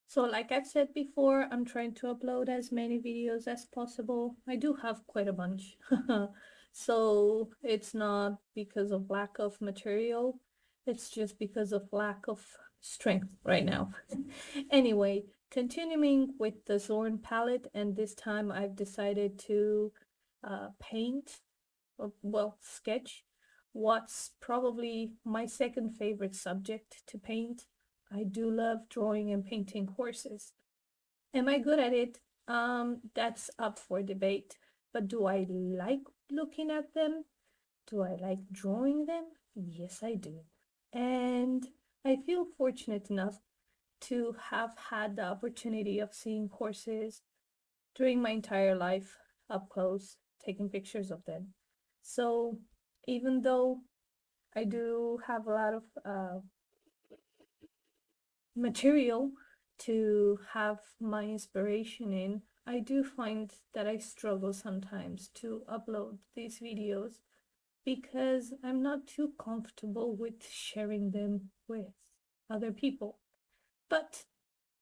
So like I've said before, I'm trying to upload as many videos as possible. I do have quite a bunch. So it's not because of lack of material, it's just because of lack of strength right now. Anyway, continuing with the Zorn palette, and this time I've decided to paint, or well, sketch what's probably my second favorite subject to paint. I do love drawing and painting horses. Am I good at it? That's up for debate. But do I like looking at them? Do I like drawing them? Yes, I do. And I feel fortunate enough to have had the opportunity of seeing horses during my entire life up close, taking pictures of them. So even though I do have a lot of material to have my inspiration in, I do find that I struggle sometimes to upload these videos because I'm not too comfortable with sharing them with other people. But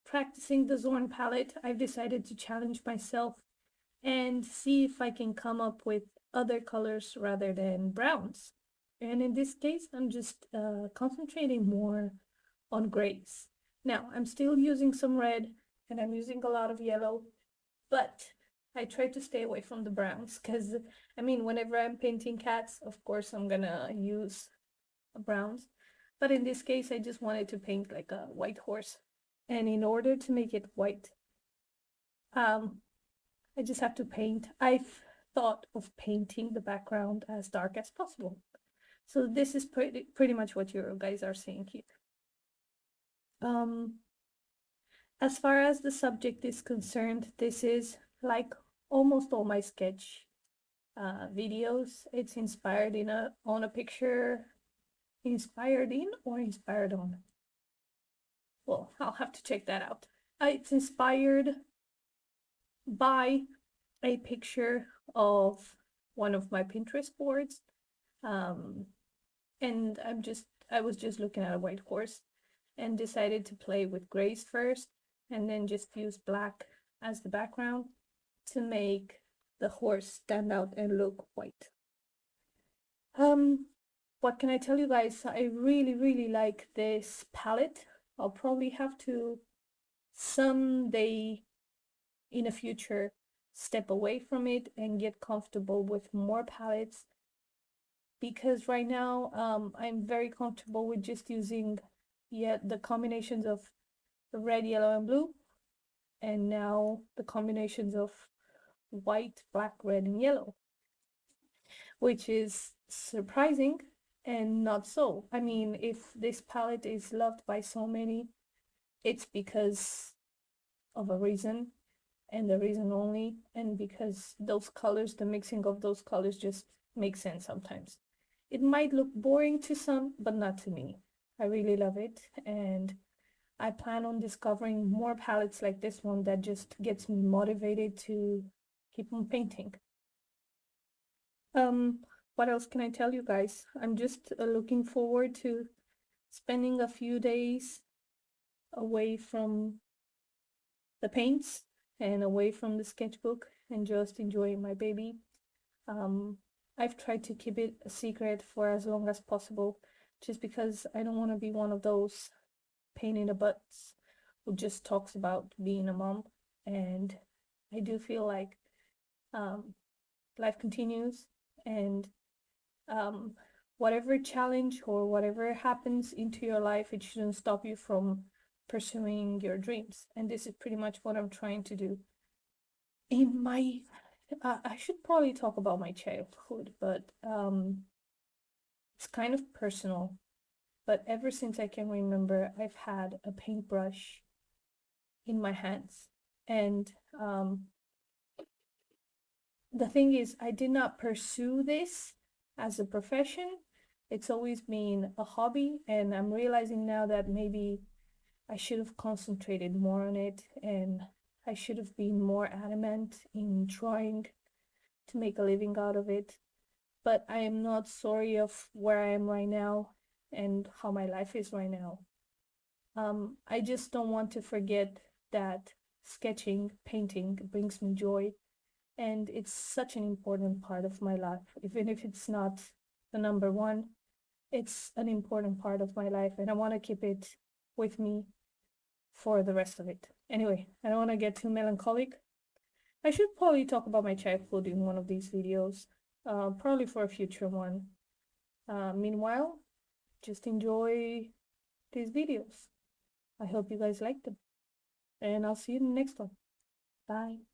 practicing the Zorn palette, I've decided to challenge myself and see if I can come up with other colors rather than browns. And in this case, I'm just concentrating more on grays. Now, I'm still using some red and I'm using a lot of yellow, but I try to stay away from the browns because, I mean, whenever I'm painting cats, of course, I'm gonna use browns. But in this case, I just wanted to paint like a white horse. And in order to make it white, um, I just have to paint. I've thought of painting the background as dark as possible. So this is pretty much what you guys are seeing here. Um, as far as the subject is concerned, this is like almost all my sketch videos. It's inspired on a picture, inspired in or inspired on. Well, I'll have to check that out. It's inspired by a picture of one of my Pinterest boards. Um, and I was just looking at a white horse and decided to play with grays first and then just use black as the background to make the horse stand out and look white. Um, what can I tell you guys? I really like this palette. I'll probably have to someday in the future step away from it and get comfortable with more palettes because right now I'm very comfortable with just using the combinations of the red, yellow, and blue, and now the combinations of white, black, red, and yellow, which is surprising and not so. I mean, if this palette is loved by so many, it's because of a reason and the reason only, and because those colors, the mixing of those colors just makes sense sometimes. It might look boring to some, but not to me. I really love it, and I plan on discovering more palettes like this one that just gets me motivated to keep on painting. Um, what else can I tell you guys? I'm just looking forward to spending a few days away from the paints and away from the sketchbook and just enjoying my baby. Um, I've tried to keep it a secret for as long as possible just because I don't want to be one of those pain in the butts who just talks about being a mom. And I do feel like um, life continues and um, whatever challenge or whatever happens into your life, it shouldn't stop you from pursuing your dreams. And this is pretty much what I'm trying to do. In my, I should probably talk about my childhood, but it's kind of personal. But ever since I can remember, I've had a paintbrush in my hands. And the thing is, I did not pursue this as a profession. It's always been a hobby, and I'm realizing now that maybe I should have concentrated more on it and I should have been more adamant in trying to make a living out of it. But I am not sorry of where I am right now and how my life is right now. I just don't want to forget that sketching, painting brings me joy, and it's such an important part of my life. Even if it's not the number one, it's an important part of my life, and I want to keep it with me for the rest of it. Anyway, I don't want to get too melancholic. I should probably talk about my childhood in one of these videos, probably for a future one. Meanwhile, just enjoy these videos. I hope you guys like them, and I'll see you in the next one. Bye.